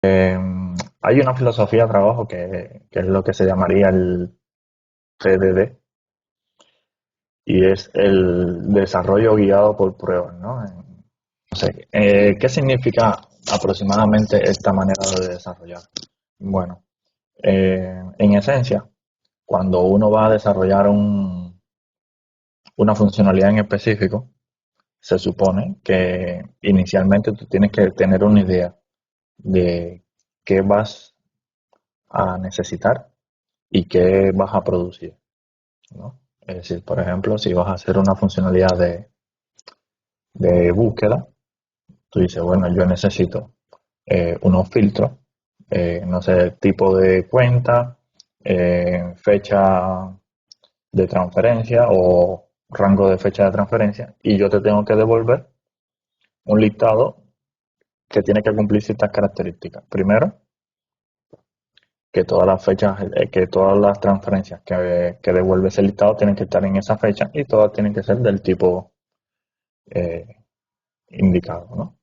Hay una filosofía de trabajo que es lo que se llamaría el TDD y es el desarrollo guiado por pruebas, ¿no? No sé, ¿qué significa aproximadamente esta manera de desarrollar? Bueno, en esencia, cuando uno va a desarrollar una funcionalidad en específico, se supone que inicialmente tú tienes que tener una idea de qué vas a necesitar y qué vas a producir, ¿no? Es decir, por ejemplo, si vas a hacer una funcionalidad de búsqueda, tú dices, bueno, yo necesito unos filtros, no sé, tipo de cuenta, fecha de transferencia o rango de fecha de transferencia, y yo te tengo que devolver un listado que tiene que cumplir ciertas características. Primero, que todas las fechas, que todas las transferencias que devuelve ese listado tienen que estar en esa fecha y todas tienen que ser del tipo eh, indicado, ¿no?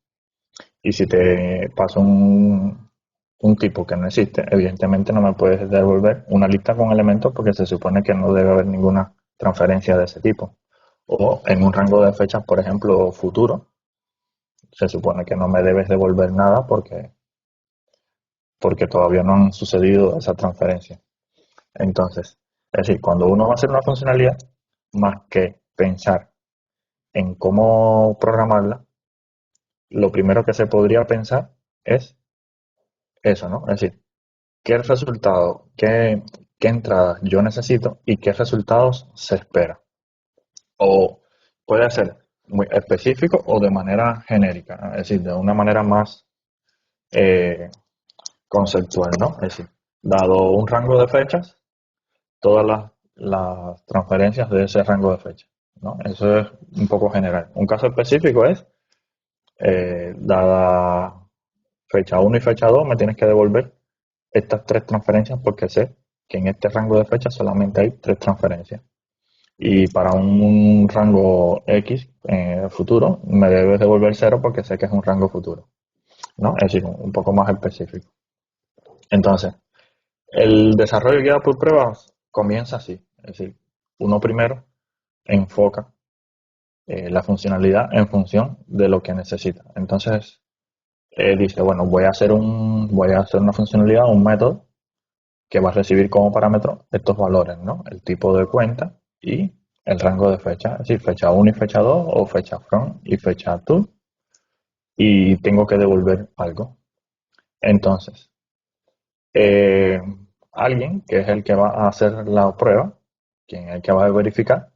Y si te paso un tipo que no existe, evidentemente no me puedes devolver una lista con elementos porque se supone que no debe haber ninguna transferencia de ese tipo. O en un rango de fechas, por ejemplo, futuro, se supone que no me debes devolver nada porque todavía no han sucedido esas transferencias. Entonces, es decir, cuando uno va a hacer una funcionalidad, más que pensar en cómo programarla, lo primero que se podría pensar es eso, ¿no? Es decir, qué resultado, qué entradas yo necesito y qué resultados se espera. O puede ser muy específico o de manera genérica, ¿no? Es decir, de una manera más eh, conceptual, ¿no? Es decir, dado un rango de fechas, todas las transferencias de ese rango de fechas, ¿no? Eso es un poco general. Un caso específico es, dada fecha uno y fecha 2 me tienes que devolver estas tres transferencias porque sé que en este rango de fechas solamente hay tres transferencias. Y para un rango X futuro me debes devolver cero porque sé que es un rango futuro, ¿no? Es decir, un poco más específico. Entonces, el desarrollo guiado por pruebas comienza así. Es decir, uno primero enfoca la funcionalidad en función de lo que necesita. Entonces, dice, bueno, voy a hacer una funcionalidad, un método que va a recibir como parámetro estos valores, ¿no? El tipo de cuenta y el rango de fecha, es decir, fecha uno y fecha 2 o fecha from y fecha to, y tengo que devolver algo. Entonces, eh, alguien que es el que va a hacer la prueba, quien es el que va a verificar,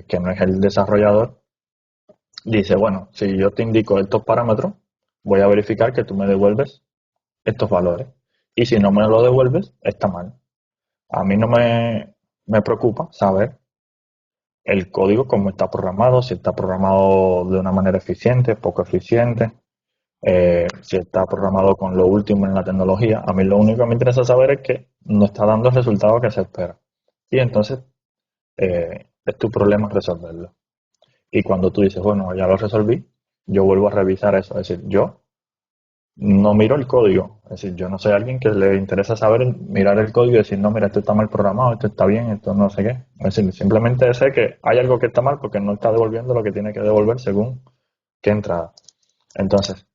que no es el desarrollador, dice, bueno, si yo te indico estos parámetros, voy a verificar que tú me devuelves estos valores. Y si no me lo devuelves, está mal. A mí no me preocupa saber el código cómo está programado, si está programado de una manera eficiente, poco eficiente, si está programado con lo último en la tecnología. A mí lo único que me interesa saber es que no está dando el resultado que se espera. Y entonces es tu problema resolverlo. Y cuando tú dices, bueno, ya lo resolví, yo vuelvo a revisar eso. Es decir, yo no miro el código. Es decir, yo no soy alguien que le interesa saber mirar el código y decir, no, mira, esto está mal programado, esto está bien, esto no sé qué. Es decir, simplemente sé que hay algo que está mal porque no está devolviendo lo que tiene que devolver según qué entrada. Entonces,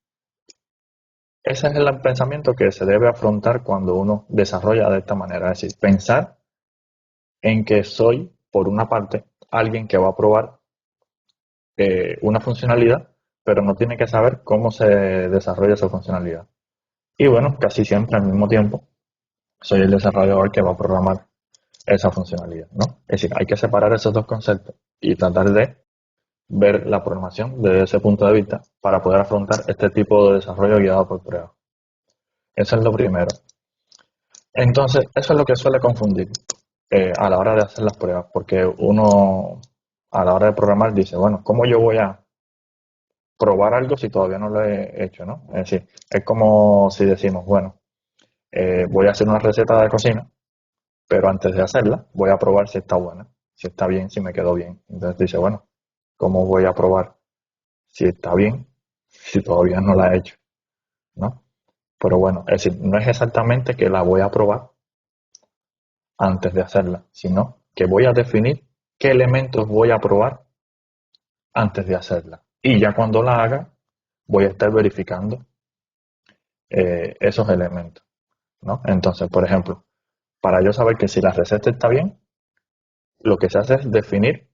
ese es el pensamiento que se debe afrontar cuando uno desarrolla de esta manera. Es decir, pensar en que soy, por una parte, alguien que va a probar una funcionalidad, pero no tiene que saber cómo se desarrolla esa funcionalidad. Y bueno, casi siempre al mismo tiempo soy el desarrollador que va a programar esa funcionalidad, ¿no? Es decir, hay que separar esos dos conceptos y tratar de ver la programación desde ese punto de vista para poder afrontar este tipo de desarrollo guiado por pruebas. Eso es lo primero. Entonces, eso es lo que suele confundir a la hora de hacer las pruebas, porque uno a la hora de programar dice, bueno, ¿cómo yo voy a probar algo si todavía no lo he hecho, ¿no? Es decir, es como si decimos, bueno, voy a hacer una receta de cocina, pero antes de hacerla voy a probar si está buena, si está bien, si me quedó bien. Entonces dice, bueno, ¿cómo voy a probar si está bien si todavía no la he hecho, ¿no? Pero bueno, es decir, no es exactamente que la voy a probar antes de hacerla, sino que voy a definir qué elementos voy a probar antes de hacerla. Y ya cuando la haga, voy a estar verificando esos elementos, ¿no? Entonces, por ejemplo, para yo saber que si la receta está bien, lo que se hace es definir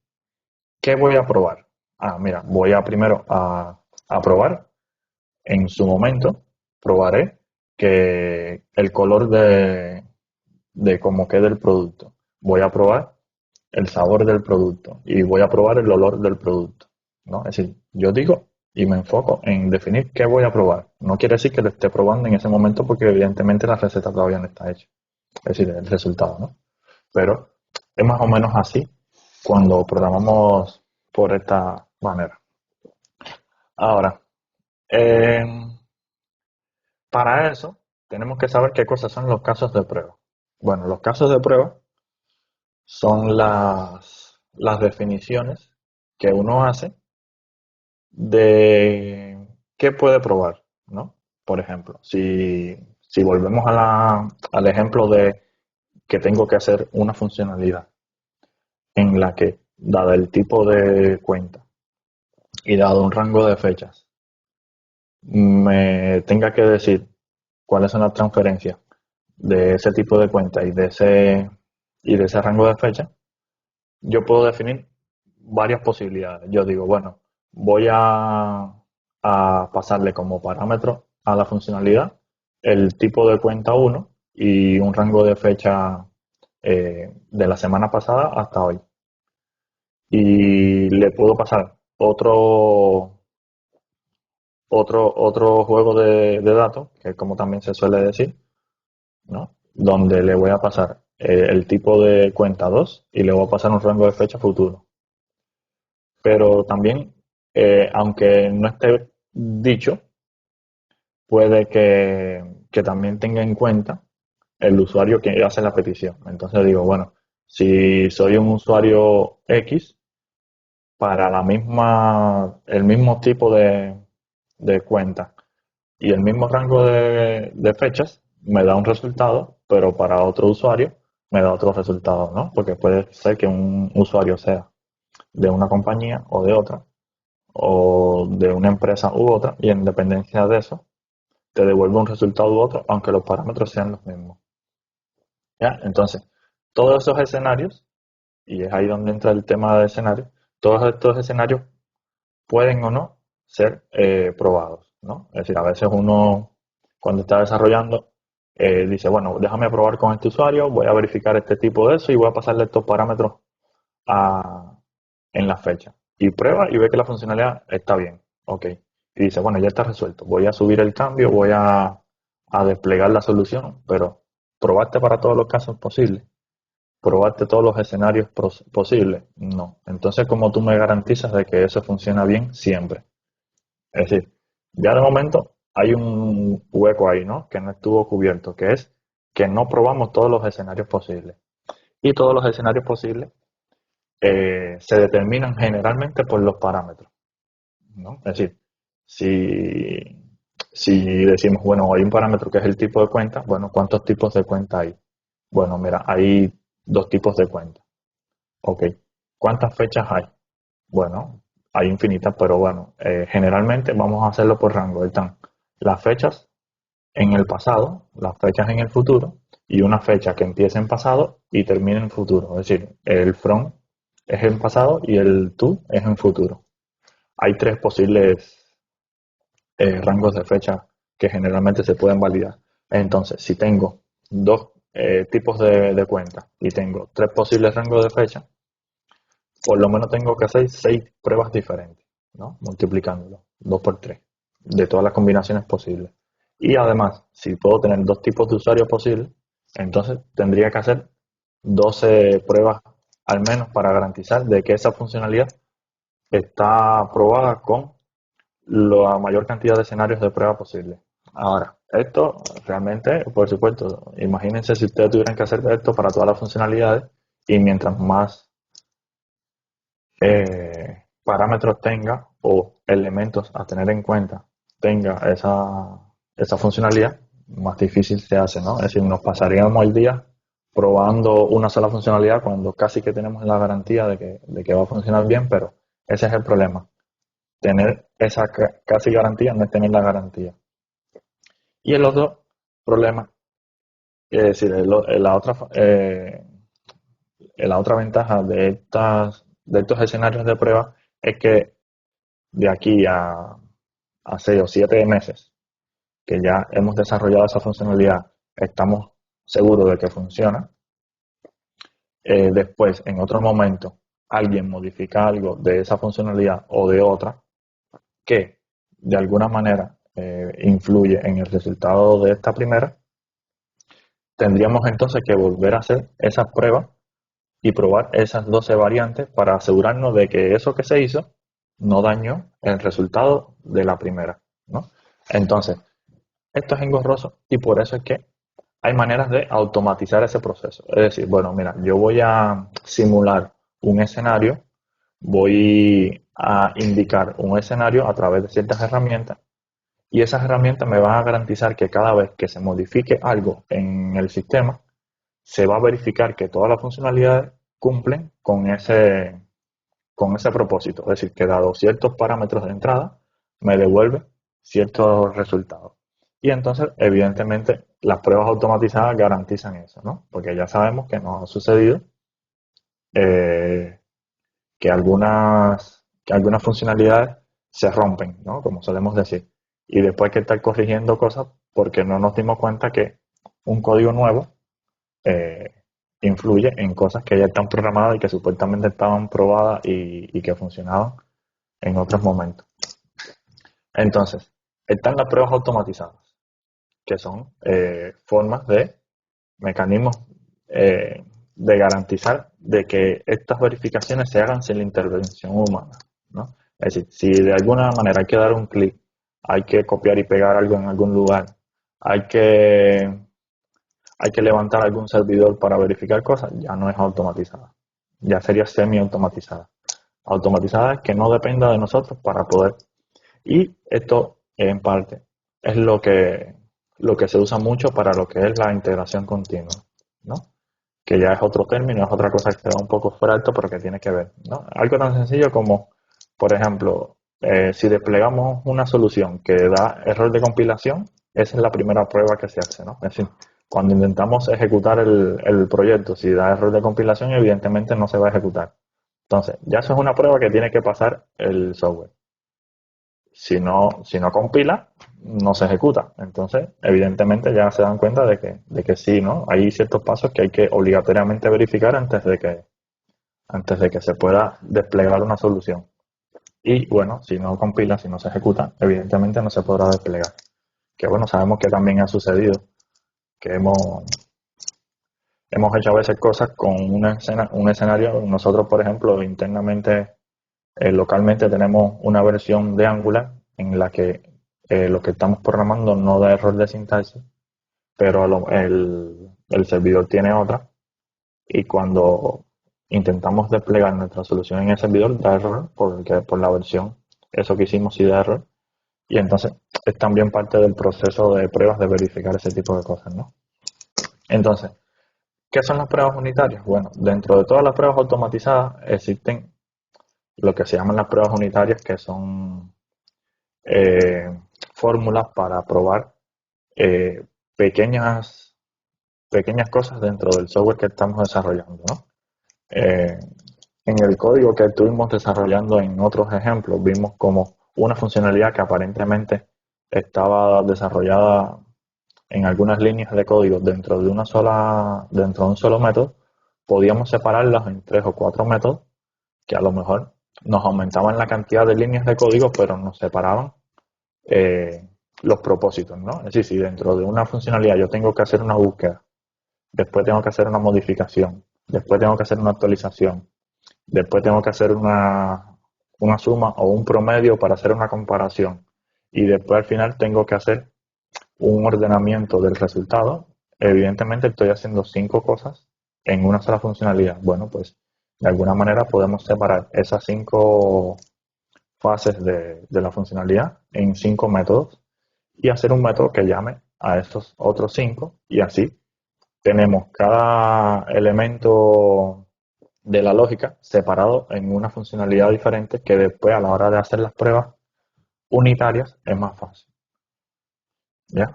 qué voy a probar. Ah, mira, voy a primero a probar. En su momento, probaré que el color de cómo quede el producto. Voy a probar el sabor del producto y voy a probar el olor del producto, ¿no? Es decir, yo digo y me enfoco en definir qué voy a probar. No quiere decir que lo esté probando en ese momento porque evidentemente la receta todavía no está hecha. Es decir, el resultado, ¿no? Pero es más o menos así cuando programamos por esta manera. Ahora, eh, para eso tenemos que saber qué cosas son los casos de prueba. Bueno, los casos de prueba son las definiciones que uno hace de qué puede probar, ¿no? Por ejemplo, si volvemos al ejemplo de que tengo que hacer una funcionalidad en la que, dado el tipo de cuenta y dado un rango de fechas, me tenga que decir cuáles son las transferencias de ese tipo de cuenta y de ese rango de fecha, yo puedo definir varias posibilidades. Yo digo, bueno, voy a pasarle como parámetro a la funcionalidad el tipo de cuenta uno y un rango de fecha de la semana pasada hasta hoy. Y le puedo pasar otro juego de datos, que es como también se suele decir, ¿no? Donde le voy a pasar el tipo de cuenta 2 y le voy a pasar un rango de fecha futuro. Pero también, aunque no esté dicho, puede que también tenga en cuenta el usuario que hace la petición. Entonces digo, bueno, si soy un usuario X, para el mismo tipo de cuenta y el mismo rango de fechas, me da un resultado, pero para otro usuario me da otro resultado, ¿no? Porque puede ser que un usuario sea de una compañía o de otra, o de una empresa u otra, y en dependencia de eso, te devuelve un resultado u otro, aunque los parámetros sean los mismos. ¿Ya? Entonces, todos esos escenarios, y es ahí donde entra el tema de escenarios, todos estos escenarios pueden o no ser probados, ¿no? Es decir, a veces uno, cuando está desarrollando, dice, bueno, déjame probar con este usuario, voy a verificar este tipo de eso y voy a pasarle estos parámetros a, en la fecha. Y prueba y ve que la funcionalidad está bien. Ok. Y dice, bueno, ya está resuelto. Voy a subir el cambio, voy a desplegar la solución, pero ¿probaste para todos los casos posibles? ¿Probaste todos los escenarios posibles? No. Entonces, ¿cómo tú me garantizas de que eso funciona bien siempre? Es decir, ya de momento hay un hueco ahí, ¿no? Que no estuvo cubierto, que es que no probamos todos los escenarios posibles. Y todos los escenarios posibles se determinan generalmente por los parámetros, ¿no? Es decir, si decimos, bueno, hay un parámetro que es el tipo de cuenta, bueno, ¿cuántos tipos de cuenta hay? Bueno, mira, hay dos tipos de cuenta. Ok. ¿Cuántas fechas hay? Bueno, hay infinitas, pero bueno, generalmente vamos a hacerlo por rango. Están las fechas en el pasado, las fechas en el futuro y una fecha que empiece en pasado y termine en futuro. Es decir, el from es en pasado y el to es en futuro. Hay tres posibles rangos de fecha que generalmente se pueden validar. Entonces, si tengo dos tipos de cuenta y tengo tres posibles rangos de fecha, por lo menos tengo que hacer seis pruebas diferentes, ¿no? Multiplicándolo, 2 por 3 de todas las combinaciones posibles. Y además, si puedo tener dos tipos de usuarios posibles, entonces tendría que hacer 12 pruebas al menos para garantizar de que esa funcionalidad está aprobada con la mayor cantidad de escenarios de prueba posible. Ahora, esto realmente, por supuesto, imagínense si ustedes tuvieran que hacer esto para todas las funcionalidades y mientras más parámetros tenga o elementos a tener en cuenta tenga esa funcionalidad, más difícil se hace, ¿no? Es decir, nos pasaríamos el día probando una sola funcionalidad cuando casi que tenemos la garantía de que va a funcionar bien, pero ese es el problema. Tener esa casi garantía no es tener la garantía. Y el otro problema, es decir, la otra ventaja de estos escenarios de prueba es que de aquí a 6 o 7 meses que ya hemos desarrollado esa funcionalidad, estamos seguros de que funciona. Después, en otro momento, alguien modifica algo de esa funcionalidad o de otra que de alguna manera influye en el resultado de esta primera, tendríamos entonces que volver a hacer esas pruebas y probar esas 12 variantes para asegurarnos de que eso que se hizo no dañó el resultado de la primera, ¿no? Entonces, esto es engorroso y por eso es que hay maneras de automatizar ese proceso. Es decir, bueno, mira, yo voy a simular un escenario, voy a indicar un escenario a través de ciertas herramientas y esas herramientas me van a garantizar que cada vez que se modifique algo en el sistema, se va a verificar que todas las funcionalidades cumplen con ese propósito. Es decir, que dado ciertos parámetros de entrada, me devuelve ciertos resultados. Y entonces, evidentemente, las pruebas automatizadas garantizan eso, ¿no? Porque ya sabemos que nos ha sucedido eh, que algunas funcionalidades se rompen, ¿no? Como solemos decir. Y después hay que estar corrigiendo cosas porque no nos dimos cuenta que un código nuevo eh, influye en cosas que ya están programadas y que supuestamente estaban probadas y que funcionaban en otros momentos. Entonces, están las pruebas automatizadas, que son formas de mecanismos de garantizar de que estas verificaciones se hagan sin la intervención humana, ¿no? Es decir, si de alguna manera hay que dar un clic, hay que copiar y pegar algo en algún lugar, hay que, hay que levantar algún servidor para verificar cosas, ya no es automatizada, ya sería semi-automatizada. Automatizada es que no dependa de nosotros para poder. Y esto, en parte, es lo que se usa mucho para lo que es la integración continua, ¿no? Que ya es otro término, es otra cosa que se va un poco fuera de esto, pero que tiene que ver, ¿no? Algo tan sencillo como, por ejemplo, si desplegamos una solución que da error de compilación, esa es la primera prueba que se hace, ¿no? Es decir, cuando intentamos ejecutar el proyecto, si da error de compilación, evidentemente no se va a ejecutar. Entonces, ya eso es una prueba que tiene que pasar el software. Si no compila, no se ejecuta. Entonces, evidentemente ya se dan cuenta de que sí, ¿no? Hay ciertos pasos que hay que obligatoriamente verificar antes de que se pueda desplegar una solución. Y bueno, si no compila, si no se ejecuta, evidentemente no se podrá desplegar. Que bueno, sabemos que también ha sucedido, que hemos hecho a veces cosas con un escenario. Nosotros, por ejemplo, internamente, localmente tenemos una versión de Angular en la que lo que estamos programando no da error de sintaxis, pero el servidor tiene otra y cuando intentamos desplegar nuestra solución en el servidor da error porque por la versión, eso que hicimos sí da error y entonces es también parte del proceso de pruebas de verificar ese tipo de cosas, ¿no? Entonces, ¿qué son las pruebas unitarias? Bueno, dentro de todas las pruebas automatizadas existen lo que se llaman las pruebas unitarias, que son eh, fórmulas para probar eh, pequeñas, pequeñas cosas dentro del software que estamos desarrollando, ¿no? Eh, en el código que estuvimos desarrollando en otros ejemplos, vimos como una funcionalidad que aparentemente estaba desarrollada en algunas líneas de código dentro de un solo método, podíamos separarlas en 3 o 4 métodos que a lo mejor nos aumentaban la cantidad de líneas de código, pero nos separaban eh, los propósitos, ¿no? Es decir, si dentro de una funcionalidad yo tengo que hacer una búsqueda, después tengo que hacer una modificación, después tengo que hacer una actualización, después tengo que hacer una suma o un promedio para hacer una comparación y después al final tengo que hacer un ordenamiento del resultado, evidentemente estoy haciendo 5 cosas en una sola funcionalidad. Bueno, pues de alguna manera podemos separar esas 5 fases de la funcionalidad en 5 métodos y hacer un método que llame a esos otros 5 y así tenemos cada elemento de la lógica separado en una funcionalidad diferente que después a la hora de hacer las pruebas unitarias es más fácil. ¿Ya?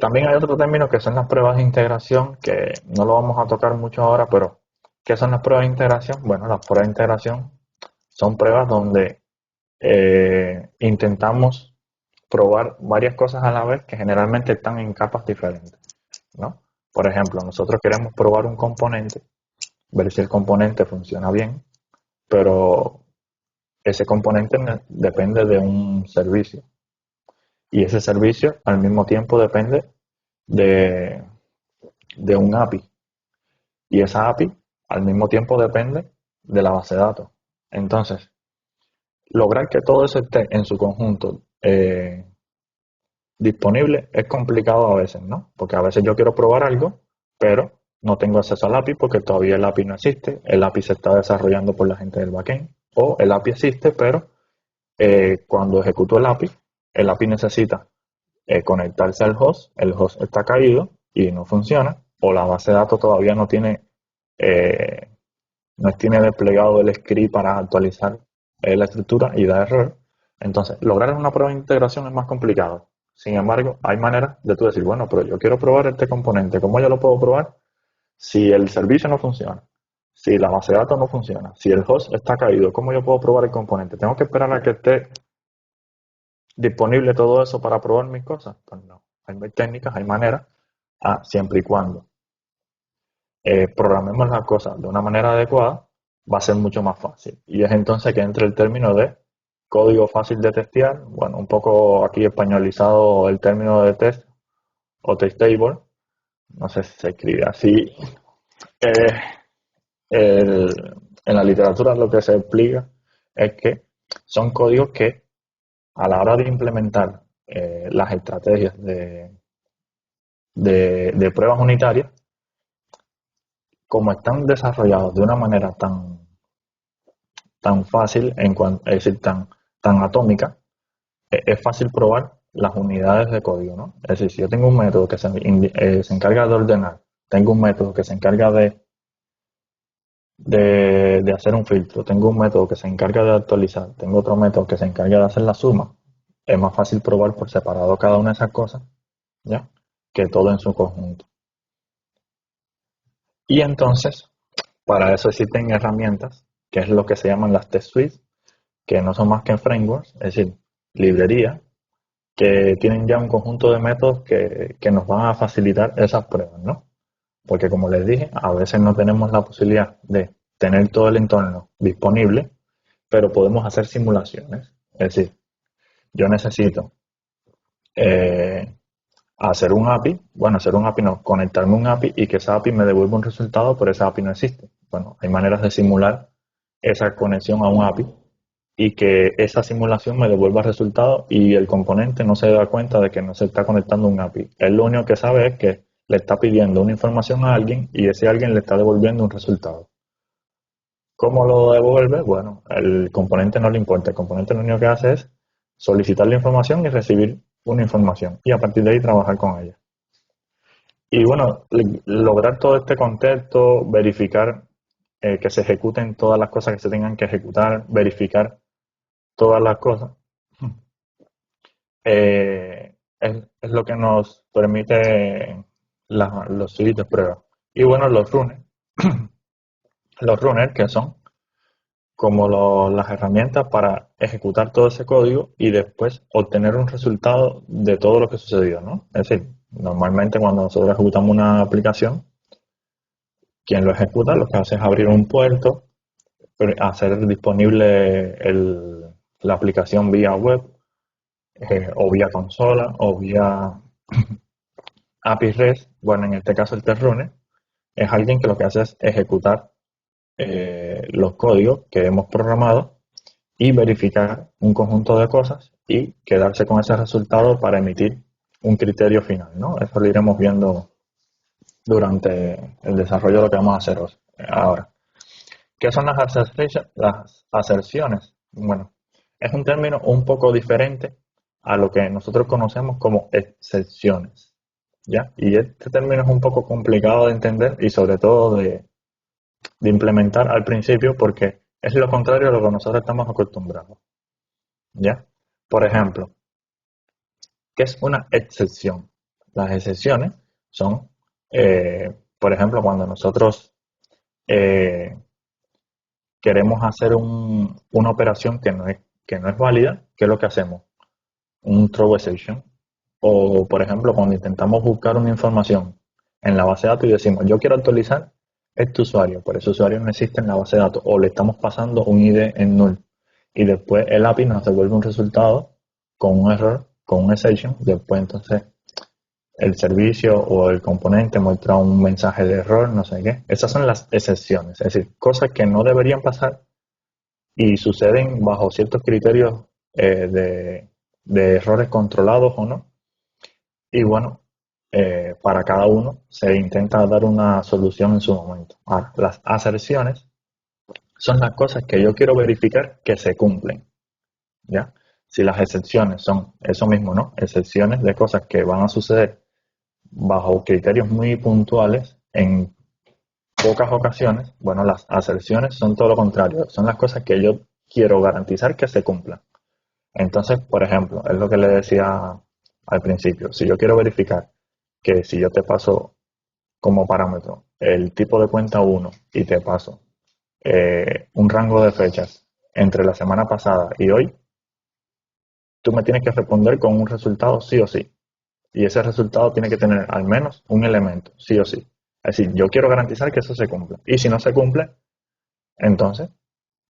También hay otro término que son las pruebas de integración, que no lo vamos a tocar mucho ahora, pero ¿qué son las pruebas de integración? Bueno, las pruebas de integración son pruebas donde intentamos probar varias cosas a la vez que generalmente están en capas diferentes, ¿no? Por ejemplo, nosotros queremos probar un componente, ver si el componente funciona bien, pero ese componente depende de un servicio y ese servicio al mismo tiempo depende de, de un API y esa API al mismo tiempo depende de la base de datos. Entonces, lograr que todo eso esté en su conjunto disponible es complicado a veces, ¿no? Porque a veces yo quiero probar algo, pero no tengo acceso al API porque todavía el API no existe, el API se está desarrollando por la gente del backend, o el API existe, pero cuando ejecuto el API necesita conectarse al host, el host está caído y no funciona, o la base de datos todavía eh, no tiene desplegado el script para actualizar la estructura y da error. Entonces, lograr una prueba de integración es más complicado. Sin embargo, hay maneras de tú decir, bueno, pero yo quiero probar este componente. ¿Cómo yo lo puedo probar? Si el servicio no funciona, si la base de datos no funciona, si el host está caído, ¿cómo yo puedo probar el componente? ¿Tengo que esperar a que esté disponible todo eso para probar mis cosas? Pues no. Hay técnicas, hay maneras, siempre y cuando programemos las cosas de una manera adecuada, va a ser mucho más fácil. Y es entonces que entra el término de código fácil de testear. Bueno, un poco aquí españolizado el término de test o testable. No sé si se escribe así. Eh, en la literatura lo que se explica es que son códigos que a la hora de implementar las estrategias de pruebas unitarias, como están desarrollados de una manera tan fácil, es decir, tan atómica, es fácil probar las unidades de código, ¿no? Es decir, si yo tengo un método que se encarga de ordenar, tengo un método que se encarga de hacer un filtro, tengo un método que se encarga de actualizar, tengo otro método que se encarga de hacer la suma, es más fácil probar por separado cada una de esas cosas, ¿ya? Que todo en su conjunto. Y entonces, para eso existen herramientas, que es lo que se llaman las test suites, que no son más que frameworks, es decir, librerías, que tienen ya un conjunto de métodos que nos van a facilitar esas pruebas, ¿no? Porque como les dije, a veces no tenemos la posibilidad de tener todo el entorno disponible, pero podemos hacer simulaciones. Es decir, yo necesito eh, hacer un API no, conectarme a un API y que esa API me devuelva un resultado, pero esa API no existe. Bueno, hay maneras de simular esa conexión a un API y que esa simulación me devuelva resultados y el componente no se da cuenta de que no se está conectando a un API. Él lo único que sabe es que le está pidiendo una información a alguien y ese alguien le está devolviendo un resultado. ¿Cómo lo devuelve? Bueno, el componente no le importa. El componente lo único que hace es solicitar la información y recibir una información y a partir de ahí trabajar con ella. Y bueno, lograr todo este contexto, verificar que se ejecuten todas las cosas que se tengan que ejecutar, verificar todas las cosas, es lo que nos permite los suites de prueba. Y bueno, los runners, los runners que son como las herramientas para ejecutar todo ese código y después obtener un resultado de todo lo que sucedió, ¿no? Es decir, normalmente cuando nosotros ejecutamos una aplicación, quien lo ejecuta lo que hace es abrir un puerto, hacer disponible la aplicación vía web, o vía consola, o vía API REST. Bueno, en este caso el test runner es alguien que lo que hace es ejecutar los códigos que hemos programado y verificar un conjunto de cosas y quedarse con ese resultado para emitir un criterio final, ¿no? Eso lo iremos viendo durante el desarrollo de lo que vamos a hacer ahora. ¿Qué son las aserciones? Bueno, es un término un poco diferente a lo que nosotros conocemos como excepciones, ¿ya? Y este término es un poco complicado de entender y sobre todo de implementar al principio porque es lo contrario a lo que nosotros estamos acostumbrados, ¿ya? Por ejemplo, ¿qué es una excepción? Las excepciones son, por ejemplo, cuando nosotros eh, queremos hacer una operación que no es válida, ¿qué es lo que hacemos? Un throw exception. O, por ejemplo, cuando intentamos buscar una información en la base de datos y decimos, yo quiero actualizar este usuario, pero ese usuario no existe en la base de datos, o le estamos pasando un ID en null, y después el API nos devuelve un resultado con un error, con un exception, después entonces el servicio o el componente muestra un mensaje de error, no sé qué. Esas son las excepciones, es decir, cosas que no deberían pasar y suceden bajo ciertos criterios de errores controlados o no. Y bueno, para cada uno se intenta dar una solución en su momento. Ahora, las aserciones son las cosas que yo quiero verificar que se cumplen, ¿ya? Si las excepciones son eso mismo, ¿no? Excepciones de cosas que van a suceder bajo criterios muy puntuales en pocas ocasiones, bueno, las aserciones son todo lo contrario, son las cosas que yo quiero garantizar que se cumplan. Entonces, por ejemplo, es lo que le decía al principio, si yo quiero verificar que si yo te paso como parámetro el tipo de cuenta 1 y te paso un rango de fechas entre la semana pasada y hoy, tú me tienes que responder con un resultado sí o sí. Y ese resultado tiene que tener al menos un elemento, sí o sí. Es decir, yo quiero garantizar que eso se cumpla. Y si no se cumple, entonces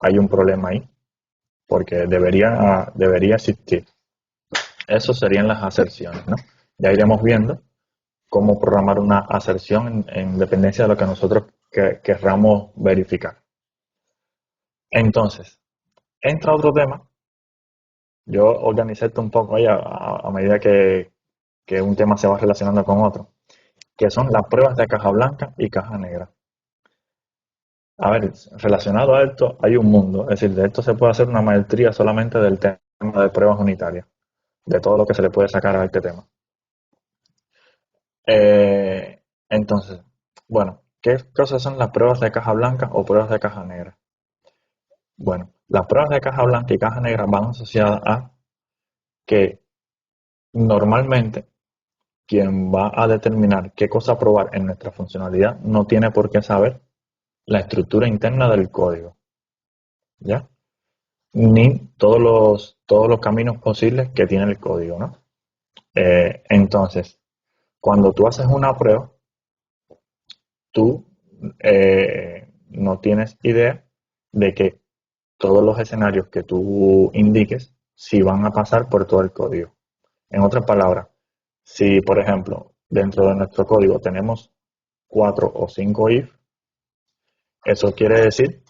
hay un problema ahí, porque debería existir. Eso serían las aserciones, ¿no? Ya iremos viendo cómo programar una aserción en dependencia de lo que nosotros querramos verificar. Entonces, entra otro tema. Yo organicé esto un poco ahí a medida que un tema se va relacionando con otro, que son las pruebas de caja blanca y caja negra. A ver, relacionado a esto hay un mundo, es decir, de esto se puede hacer una maestría solamente del tema de pruebas unitarias, de todo lo que se le puede sacar a este tema. Entonces, bueno, ¿qué cosas son las pruebas de caja blanca o pruebas de caja negra? Bueno, las pruebas de caja blanca y caja negra van asociadas a que normalmente quien va a determinar qué cosa probar en nuestra funcionalidad no tiene por qué saber la estructura interna del código, ¿ya? Ni todos los caminos posibles que tiene el código, ¿no? Entonces, cuando tú haces una prueba, tú no tienes idea de que todos los escenarios que tú indiques si van a pasar por todo el código. En otras palabras, si por ejemplo dentro de nuestro código tenemos 4 o 5 if, eso quiere decir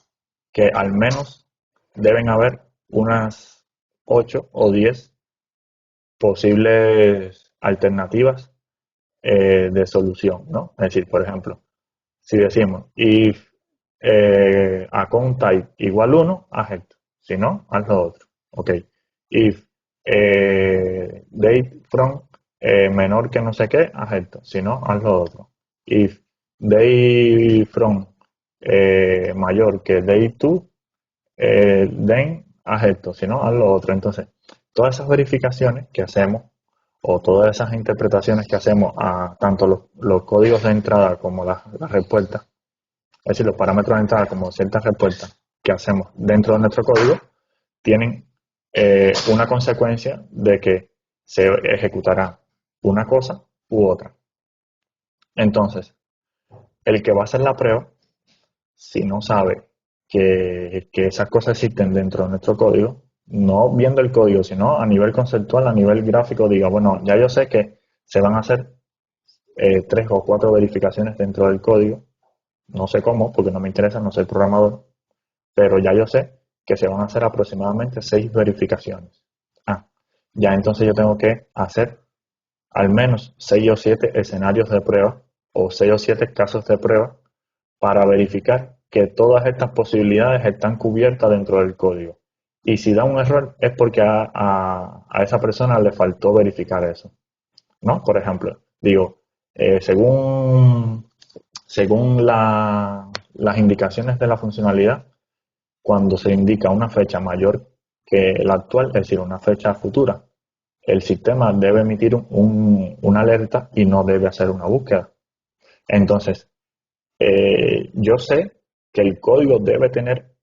que al menos deben haber unas 8 o 10 posibles alternativas de solución, ¿no? Es decir, por ejemplo, si decimos if account type igual 1, haz esto. Si no, haz lo otro. Ok. If date from menor que no sé qué, haz esto. Si no, haz lo otro. If date from mayor que date to, then haz esto. Si no, haz lo otro. Entonces, todas esas verificaciones que hacemos o todas esas interpretaciones que hacemos a tanto los códigos de entrada como las respuestas, es decir, los parámetros de entrada como ciertas respuestas que hacemos dentro de nuestro código, tienen una consecuencia de que se ejecutará una cosa u otra. Entonces, el que va a hacer la prueba, si no sabe que esas cosas existen dentro de nuestro código, no viendo el código, sino a nivel conceptual, a nivel gráfico, diga, bueno, ya yo sé que se van a hacer 3 o 4 verificaciones dentro del código, no sé cómo, porque no me interesa, no soy programador, pero ya yo sé que se van a hacer aproximadamente 6 verificaciones. Ya entonces yo tengo que hacer al menos 6 o 7 escenarios de prueba o 6 o 7 casos de prueba para verificar que todas estas posibilidades están cubiertas dentro del código Y si da un error es porque a esa persona le faltó verificar eso, ¿no? Por ejemplo, digo, según las indicaciones de la funcionalidad, cuando se indica una fecha mayor que la actual, es decir, una fecha futura, el sistema debe emitir una alerta y no debe hacer una búsqueda. Entonces, yo sé que el código debe tener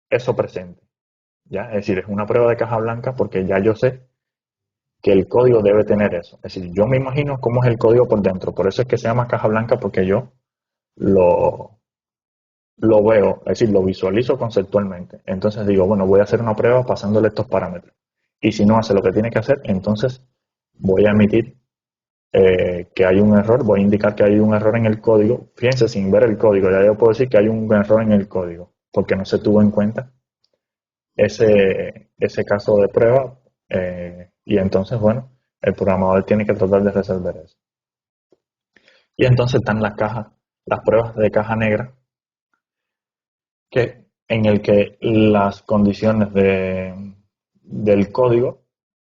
eso presente, ¿ya? Es decir, es una prueba de caja blanca porque ya yo sé que el código debe tener eso. Es decir, yo me imagino cómo es el código por dentro. Por eso es que se llama caja blanca, porque yo lo, lo veo, es decir, lo visualizo conceptualmente. Entonces digo, bueno, voy a hacer una prueba pasándole estos parámetros. Y si no hace lo que tiene que hacer, entonces voy a emitir que hay un error, voy a indicar que hay un error en el código. Fíjense, sin ver el código, ya yo puedo decir que hay un error en el código, porque no se tuvo en cuenta ese caso de prueba. Y entonces, bueno, el programador tiene que tratar de resolver eso. Y entonces están las cajas, las pruebas de caja negra, en el que las condiciones del código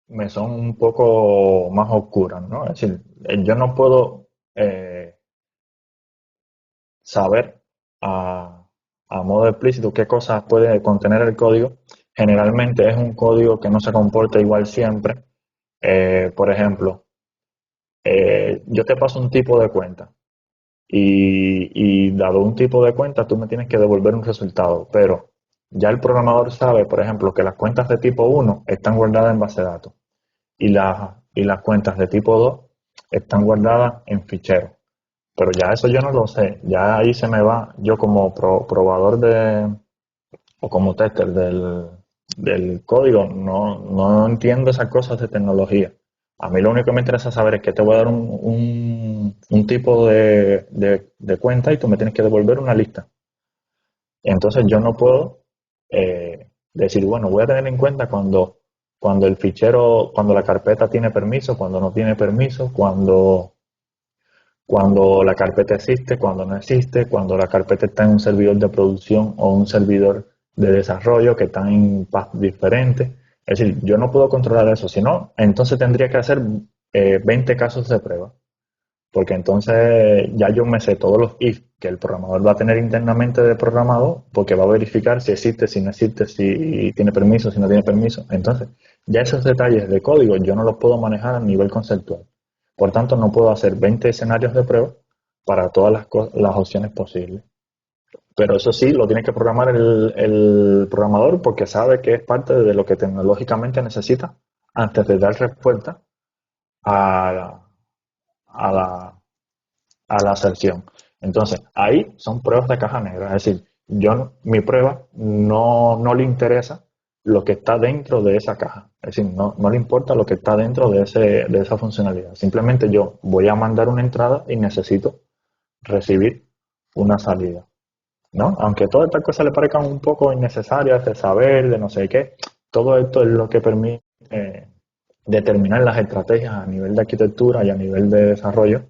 me son un poco más oscuras, ¿no? Es decir, yo no puedo saber a modo explícito qué cosas puede contener el código. Generalmente es un código que no se comporta igual siempre. Por ejemplo, yo te paso un tipo de cuenta y dado un tipo de cuenta, tú me tienes que devolver un resultado, pero ya el programador sabe, por ejemplo, que las cuentas de tipo 1 están guardadas en base de datos y las cuentas de tipo 2 están guardadas en ficheros. Pero ya eso yo no lo sé, ya ahí se me va, yo como probador o como tester del código, no entiendo esas cosas de tecnología. A mí lo único que me interesa saber es que te voy a dar un tipo de cuenta y tú me tienes que devolver una lista. Entonces yo no puedo decir, bueno, voy a tener en cuenta cuando el fichero, cuando la carpeta tiene permiso, cuando no tiene permiso, cuando la carpeta existe, cuando no existe, cuando la carpeta está en un servidor de producción o un servidor de desarrollo que están en paths diferentes. Es decir, yo no puedo controlar eso, si no, entonces tendría que hacer 20 casos de prueba, porque entonces ya yo me sé todos los if que el programador va a tener internamente de programado, porque va a verificar si existe, si no existe, si tiene permiso, si no tiene permiso. Entonces, ya esos detalles de código yo no los puedo manejar a nivel conceptual. Por tanto, no puedo hacer 20 escenarios de prueba para todas las opciones posibles. Pero eso sí, lo tiene que programar el programador porque sabe que es parte de lo que tecnológicamente necesita antes de dar respuesta a, a la, a la aserción. Entonces, ahí son pruebas de caja negra. Es decir, mi prueba no le interesa lo que está dentro de esa caja. Es decir, no le importa lo que está dentro de esa funcionalidad. Simplemente yo voy a mandar una entrada y necesito recibir una salida, ¿no? Aunque todas estas cosas le parezcan un poco innecesarias de saber, de no sé qué, todo esto es lo que permite determinar las estrategias a nivel de arquitectura y a nivel de desarrollo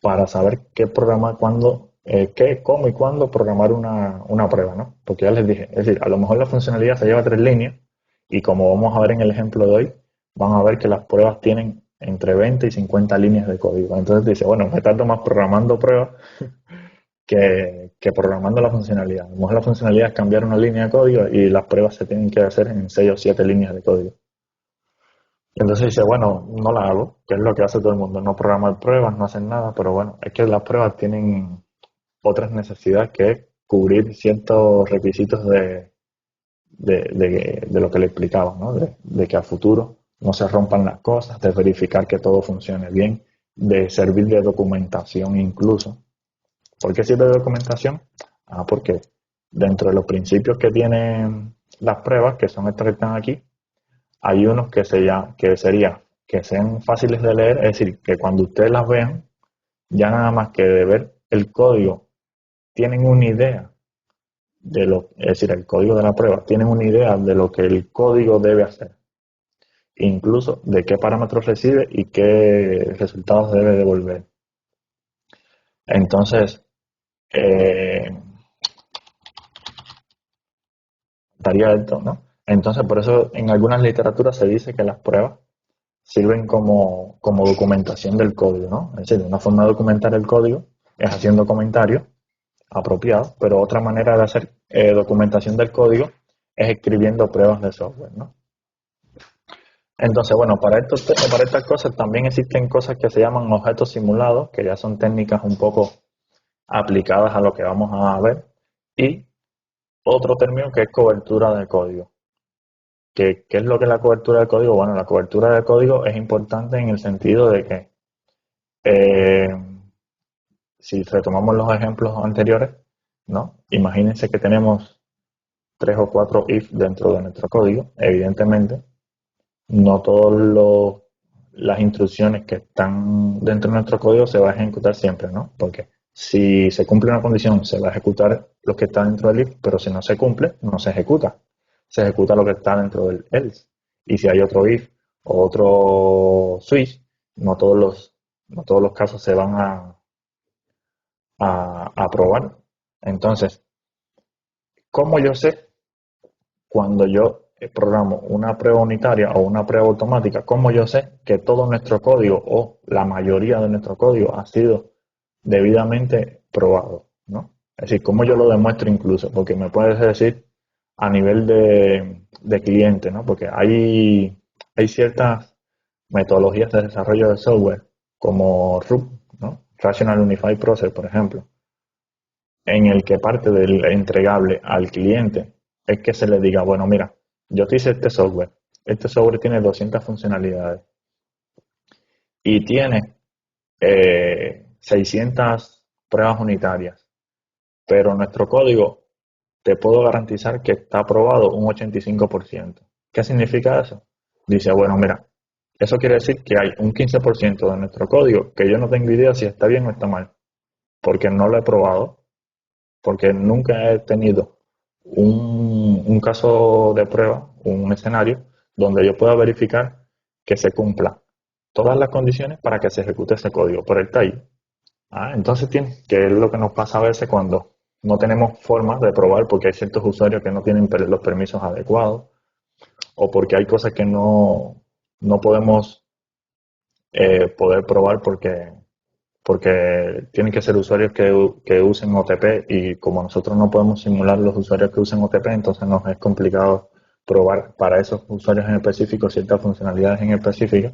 para saber qué programar, cuándo, qué, cómo y cuándo programar una prueba, ¿no? Porque ya les dije, es decir, a lo mejor la funcionalidad se lleva 3 líneas y como vamos a ver en el ejemplo de hoy, van a ver que las pruebas tienen entre 20 y 50 líneas de código. Entonces dice, bueno, me tardo más programando pruebas que programando la funcionalidad. A lo mejor la funcionalidad es cambiar una línea de código y las pruebas se tienen que hacer en 6 o 7 líneas de código. Entonces dice, bueno, no la hago, que es lo que hace todo el mundo, no programar pruebas, no hacer nada, pero bueno, es que las pruebas tienen otras necesidades que es cubrir ciertos requisitos de lo que le explicaba, ¿no? De que a futuro no se rompan las cosas, de verificar que todo funcione bien, de servir de documentación incluso. ¿Por qué sirve de documentación? Porque dentro de los principios que tienen las pruebas, que son estos que están aquí, hay unos que sería que sean fáciles de leer, es decir, que cuando ustedes las vean, ya nada más que de ver el código, tienen una idea es decir, el código de la prueba, tienen una idea de lo que el código debe hacer, incluso de qué parámetros recibe y qué resultados debe devolver. Entonces, daría esto, ¿no? Entonces, por eso en algunas literaturas se dice que las pruebas sirven como documentación del código, ¿no? Es decir, una forma de documentar el código es haciendo comentarios apropiados, pero otra manera de hacer documentación del código es escribiendo pruebas de software, ¿no? Entonces, bueno, para estas cosas también existen cosas que se llaman objetos simulados, que ya son técnicas un poco aplicadas a lo que vamos a ver, y otro término que es cobertura de código. ¿Qué es lo que es la cobertura de código? Bueno, la cobertura de código es importante en el sentido de que eh, si retomamos los ejemplos anteriores, ¿no? Imagínense que tenemos 3 o 4 if dentro de nuestro código. Evidentemente, no todas las instrucciones que están dentro de nuestro código se van a ejecutar siempre, ¿no? Porque si se cumple una condición, se va a ejecutar lo que está dentro del if, pero si no se cumple, no se ejecuta. Se ejecuta lo que está dentro del else. Y si hay otro if o otro switch, no todos los casos se van a probar. Entonces, ¿cómo yo sé cuando yo programo una prueba unitaria o una prueba automática? ¿Cómo yo sé que todo nuestro código o la mayoría de nuestro código ha sido debidamente probado, ¿no? Es decir, ¿cómo yo lo demuestro incluso? Porque me puedes decir a nivel de cliente, ¿no? Porque hay ciertas metodologías de desarrollo de software como RUP, ¿no? Rational Unified Process, por ejemplo, en el que parte del entregable al cliente es que se le diga, bueno, mira, yo te hice este software tiene 200 funcionalidades y tiene 600 pruebas unitarias, pero nuestro código te puedo garantizar que está aprobado un 85%. ¿Qué significa eso? Dice, bueno, mira, eso quiere decir que hay un 15% de nuestro código que yo no tengo idea si está bien o está mal, porque no lo he probado, porque nunca he tenido un caso de prueba, un escenario, donde yo pueda verificar que se cumpla todas las condiciones para que se ejecute ese código, pero él está ahí. Entonces, que es lo que nos pasa a veces cuando no tenemos formas de probar porque hay ciertos usuarios que no tienen los permisos adecuados o porque hay cosas que no podemos poder probar porque tienen que ser usuarios que usen OTP y como nosotros no podemos simular los usuarios que usen OTP, entonces nos es complicado probar para esos usuarios en específico ciertas funcionalidades en específico.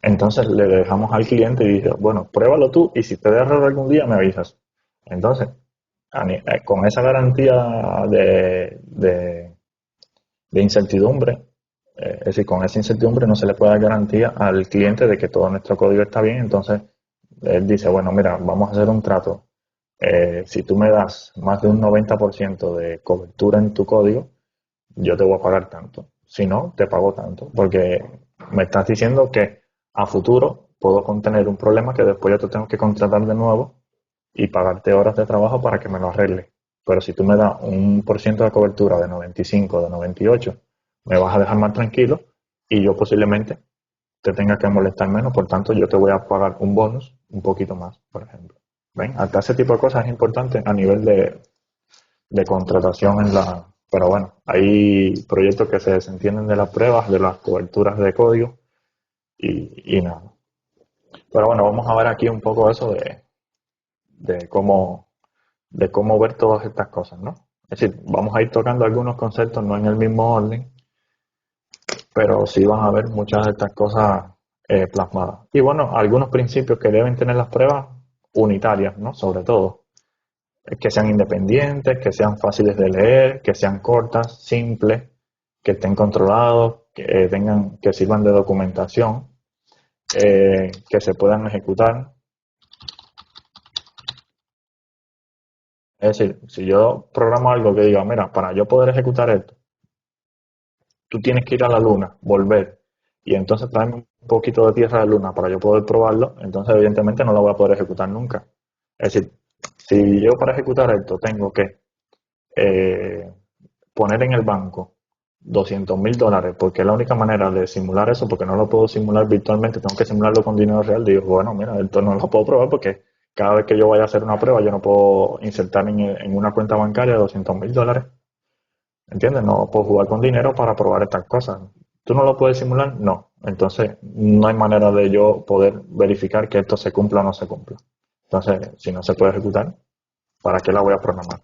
Entonces le dejamos al cliente y dice, bueno, pruébalo tú y si te da error algún día me avisas. Entonces, con esa garantía de incertidumbre, es decir, con esa incertidumbre no se le puede dar garantía al cliente de que todo nuestro código está bien, entonces él dice, bueno, mira, vamos a hacer un trato. Si tú me das más de un 90% de cobertura en tu código, yo te voy a pagar tanto. Si no, te pago tanto. Porque me estás diciendo que a futuro puedo contener un problema que después yo te tengo que contratar de nuevo y pagarte horas de trabajo para que me lo arregle. Pero si tú me das un por ciento de cobertura de 95, de 98, me vas a dejar más tranquilo y yo posiblemente te tenga que molestar menos, por tanto yo te voy a pagar un bonus un poquito más, por ejemplo. ¿Ven? Hasta ese tipo de cosas es importante a nivel de contratación Pero bueno, hay proyectos que se desentienden de las pruebas, de las coberturas de código y nada. Pero bueno, vamos a ver aquí un poco eso de cómo, de cómo ver todas estas cosas, ¿no? Es decir, vamos a ir tocando algunos conceptos, no en el mismo orden, pero sí van a ver muchas de estas cosas plasmadas. Y bueno, algunos principios que deben tener las pruebas unitarias, ¿no? Sobre todo, que sean independientes, que sean fáciles de leer, que sean cortas, simples, que estén controlados, que sirvan de documentación, que se puedan ejecutar. Es decir, si yo programo algo que diga, mira, para yo poder ejecutar esto, tú tienes que ir a la luna, volver, y entonces traerme un poquito de tierra de luna para yo poder probarlo, entonces evidentemente no lo voy a poder ejecutar nunca. Es decir, si yo para ejecutar esto tengo que eh, poner en el banco $200,000, porque es la única manera de simular eso, porque no lo puedo simular virtualmente, tengo que simularlo con dinero real, digo, bueno, mira, esto no lo puedo probar porque cada vez que yo vaya a hacer una prueba, yo no puedo insertar en una cuenta bancaria $200,000. ¿Entiendes? No puedo jugar con dinero para probar estas cosas. ¿Tú no lo puedes simular? No. Entonces, no hay manera de yo poder verificar que esto se cumpla o no se cumpla. Entonces, si no se puede ejecutar, ¿para qué la voy a programar?